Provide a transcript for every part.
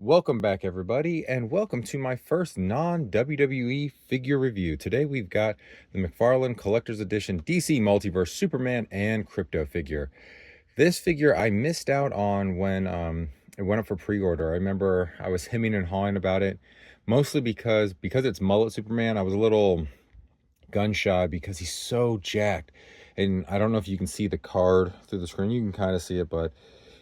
Welcome back, everybody, and welcome to my first non-WWE figure review. Today we've got the McFarlane Collector's Edition DC Multiverse Superman and Krypto figure. This figure I missed out on when it went up for pre-order. I remember I was hemming and hawing about it, mostly because it's mullet Superman. I was a little gun shy because he's so jacked. And I don't know if you can see the card through the screen. You can kind of see it, but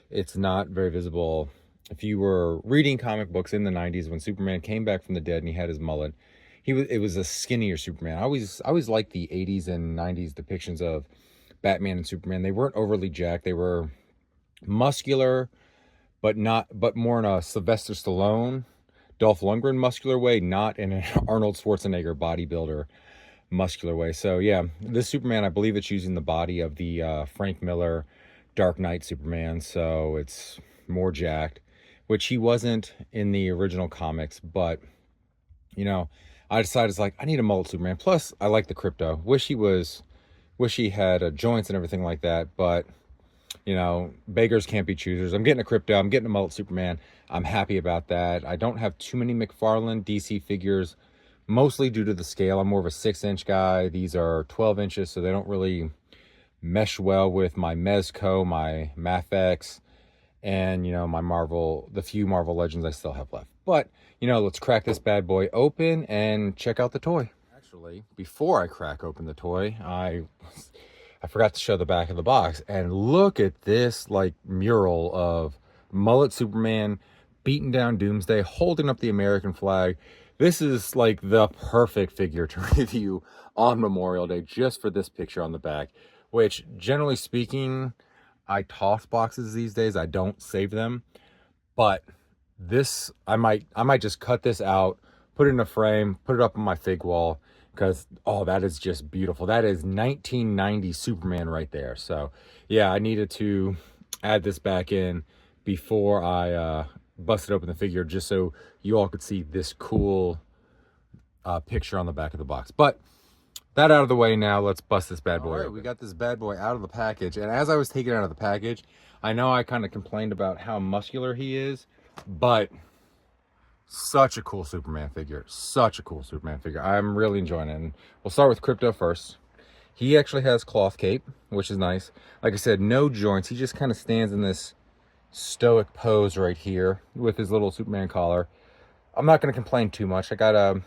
it's not very visible. If you were reading comic books in the 90s when Superman came back from the dead and he had his mullet, it was a skinnier Superman. I always liked the 80s and 90s depictions of Batman and Superman. They weren't overly jacked. They were muscular, but more in a Sylvester Stallone, Dolph Lundgren muscular way, not in an Arnold Schwarzenegger bodybuilder muscular way. So yeah, this Superman, I believe it's using the body of the Frank Miller Dark Knight Superman, so it's more jacked, which he wasn't in the original comics. But I decided, it's like, I need a mullet Superman. Plus I like the Krypto. Wish he had joints and everything like that, but beggars can't be choosers. I'm getting a Krypto, I'm getting a mullet Superman. I'm happy about that. I don't have too many McFarlane DC figures, mostly due to the scale. I'm more of a 6-inch guy. These are 12 inches, so they don't really mesh well with my Mezco, my Mafex, and the few Marvel Legends I still have left. But let's crack this bad boy open and check out the toy. Actually, before I crack open the toy, I forgot to show the back of the box, and look at this like mural of mullet Superman beating down Doomsday, holding up the American flag. This is like the perfect figure to review on Memorial Day, just for this picture on the back, which, generally speaking, I toss boxes these days. I don't save them. But this, I might just cut this out, put it in a frame, put it up on my fig wall, because, oh, that is just beautiful. That is 1990 Superman right there. So yeah, I needed to add this back in before I busted open the figure, just so you all could see this cool picture on the back of the box. But that out of the way, now let's bust this bad boy. All right, we got this bad boy out of the package, and as I was taking it out of the package, I know I kind of complained about how muscular he is, but such a cool Superman figure. Such a cool Superman figure. I'm really enjoying it. And we'll start with Krypto first. He actually has cloth cape, which is nice. Like I said, no joints. He just kind of stands in this stoic pose right here with his little Superman collar. I'm not going to complain too much. I got a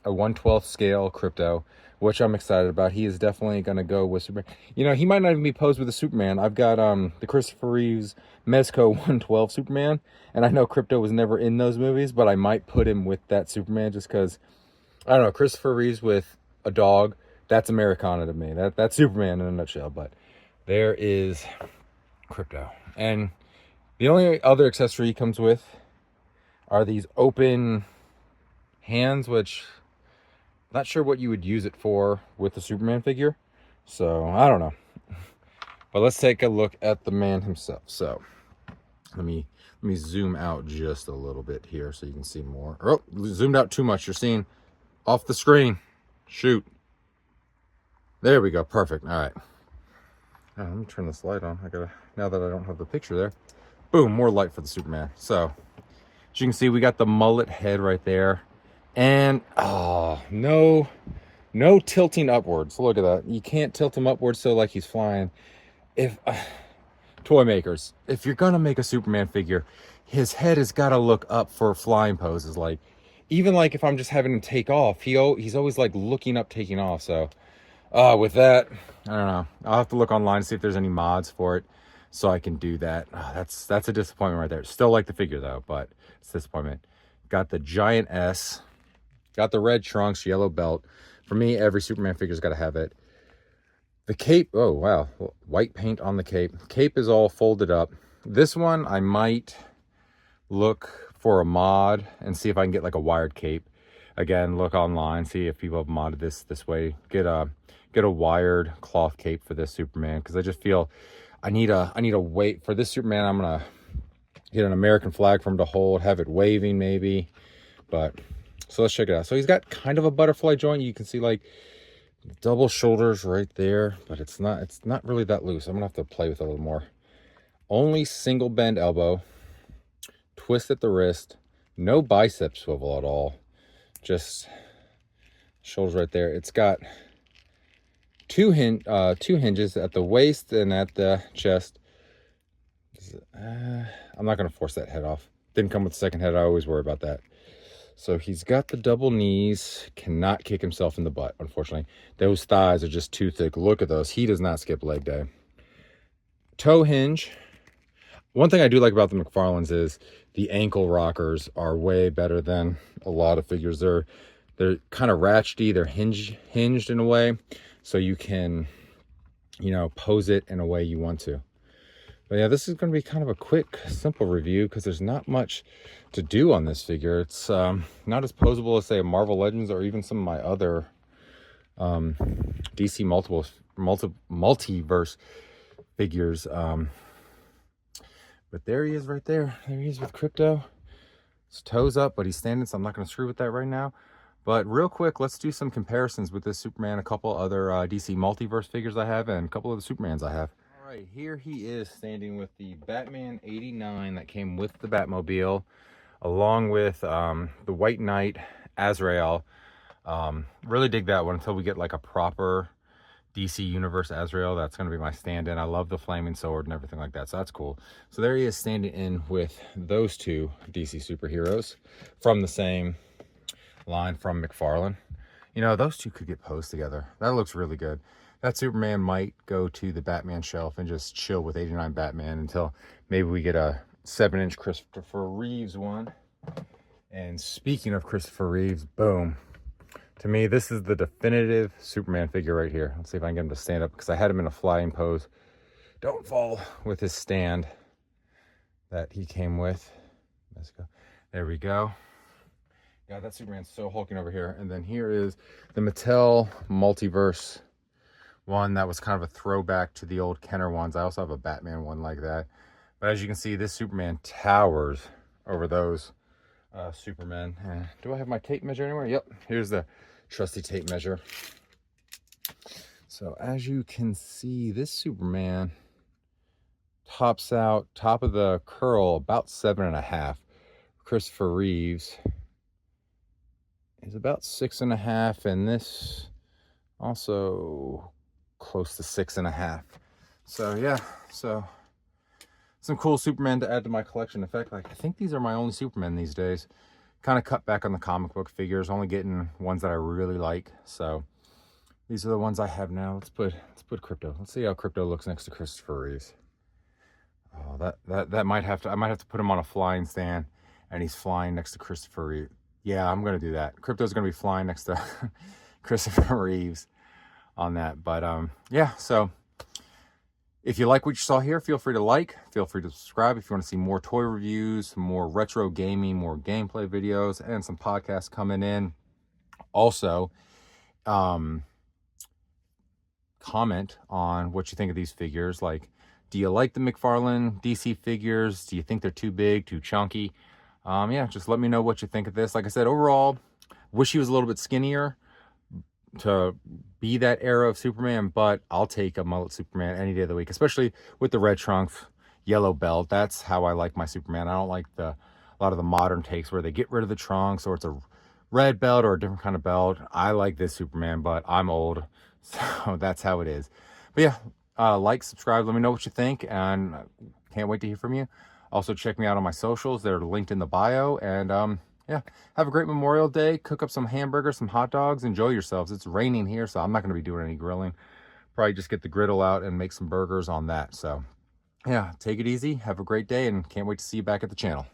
1/12 scale Krypto, which I'm excited about. He is definitely going to go with Superman. He might not even be posed with a Superman. I've got the Christopher Reeves Mezco 1/12 Superman, and I know Krypto was never in those movies, but I might put him with that Superman just because, I don't know, Christopher Reeves with a dog, that's Americana to me. That's Superman in a nutshell. But there is Krypto. And the only other accessory he comes with are these open hands, which I'm not sure what you would use it for with the Superman figure. So I don't know. But let's take a look at the man himself. So let me zoom out just a little bit here so you can see more. Oh, zoomed out too much. You're seeing off the screen. Shoot. There we go. Perfect. All right. Let me turn this light on. Now that I don't have the picture there. Boom, more light for the Superman. So as you can see, we got the mullet head right there. And oh, no tilting upwards. Look at that. You can't tilt him upwards so like he's flying. If toy makers, if you're gonna make a Superman figure, his head has got to look up for flying poses. Like, even like if I'm just having him take off, he's always like looking up, taking off. So with that, I don't know, I'll have to look online to see if there's any mods for it so I can do that. That's a disappointment right there. Still like the figure though, but it's a disappointment. Got the giant S, got the red trunks, yellow belt. For me, every Superman figure's got to have it. The cape, oh wow, white paint on the cape. Cape is all folded up. This one, I might look for a mod and see if I can get like a wired cape. Again, look online, see if people have modded this way. Get a wired cloth cape for this Superman, because I just feel I need a weight for this Superman. I'm gonna get an American flag for him to hold, have it waving maybe. But so let's check it out. So he's got kind of a butterfly joint. You can see like double shoulders right there, but it's not really that loose. I'm gonna have to play with it a little more. Only single bend elbow, twist at the wrist, No bicep swivel at all. Just shoulders right there. It's got two hinges at the waist and at the chest. I'm not going to force that head off. Didn't come with the second head. I always worry about that. So he's got the double knees. Cannot kick himself in the butt, unfortunately. Those thighs are just too thick. Look at those. He does not skip leg day. Toe hinge. One thing I do like about the McFarlanes is the ankle rockers are way better than a lot of figures. They're kind of ratchety. They're hinged in a way, so you can, you know, pose it in a way you want to. But yeah, this is going to be kind of a quick, simple review because there's not much to do on this figure. It's not as posable as, say, a Marvel Legends or even some of my other DC multiverse figures. But there he is right there. There he is with Krypto. His toes up, but he's standing, so I'm not going to screw with that right now. But real quick, let's do some comparisons with this Superman, a couple other DC Multiverse figures I have, and a couple of the Supermans I have. All right, here he is standing with the Batman 89 that came with the Batmobile, along with the White Knight, Azrael. Really dig that one until we get like a proper DC Universe Azrael. That's going to be my stand-in. I love the flaming sword and everything like that, so that's cool. So there he is standing in with those two DC superheroes from the same line from McFarlane. You know, those two could get posed together. That looks really good. That Superman might go to the Batman shelf and just chill with 89 Batman until maybe we get a 7-inch Christopher Reeves one. And speaking of Christopher Reeves, boom. To me, this is the definitive Superman figure right here. Let's see if I can get him to stand up because I had him in a flying pose. Don't fall with his stand that he came with. Let's go. There we go. God, that Superman's so hulking over here. And then here is the Mattel Multiverse one that was kind of a throwback to the old Kenner ones. I also have a Batman one like that. But as you can see, this Superman towers over those Supermen. Do I have my tape measure anywhere? Yep, here's the trusty tape measure. So as you can see, this Superman tops out, top of the curl, about 7.5. Christopher Reeves is about 6.5, and this also close to 6.5. So yeah, so some cool Superman to add to my collection. In fact, like, I think these are my only Supermen these days. Kind of cut back on the comic book figures, only getting ones that I really like. So these are the ones I have now. Let's put Krypto. Let's see how Krypto looks next to Christopher Reeves. Oh, that might have to, I might have to put him on a flying stand, and he's flying next to Christopher Reeves. Yeah, I'm gonna do that. Krypto's gonna be flying next to Christopher Reeves on that. But yeah, so if you like what you saw here, feel free to like, feel free to subscribe if you want to see more toy reviews, more retro gaming, more gameplay videos, and some podcasts coming in. Also, comment on what you think of these figures. Like, do you like the McFarlane DC figures? Do you think they're too big, too chunky? Yeah, just let me know what you think of this. Like I said, overall, wish he was a little bit skinnier to be that era of Superman, but I'll take a mullet Superman any day of the week, especially with the red trunks, yellow belt. That's how I like my Superman. I don't like a lot of the modern takes where they get rid of the trunks or it's a red belt or a different kind of belt. I like this Superman, but I'm old, so that's how it is. But yeah, like, subscribe, let me know what you think, and can't wait to hear from you. Also, check me out on my socials. They're linked in the bio. And yeah, have a great Memorial Day. Cook up some hamburgers, some hot dogs. Enjoy yourselves. It's raining here, so I'm not going to be doing any grilling. Probably just get the griddle out and make some burgers on that. So yeah, take it easy. Have a great day, and can't wait to see you back at the channel.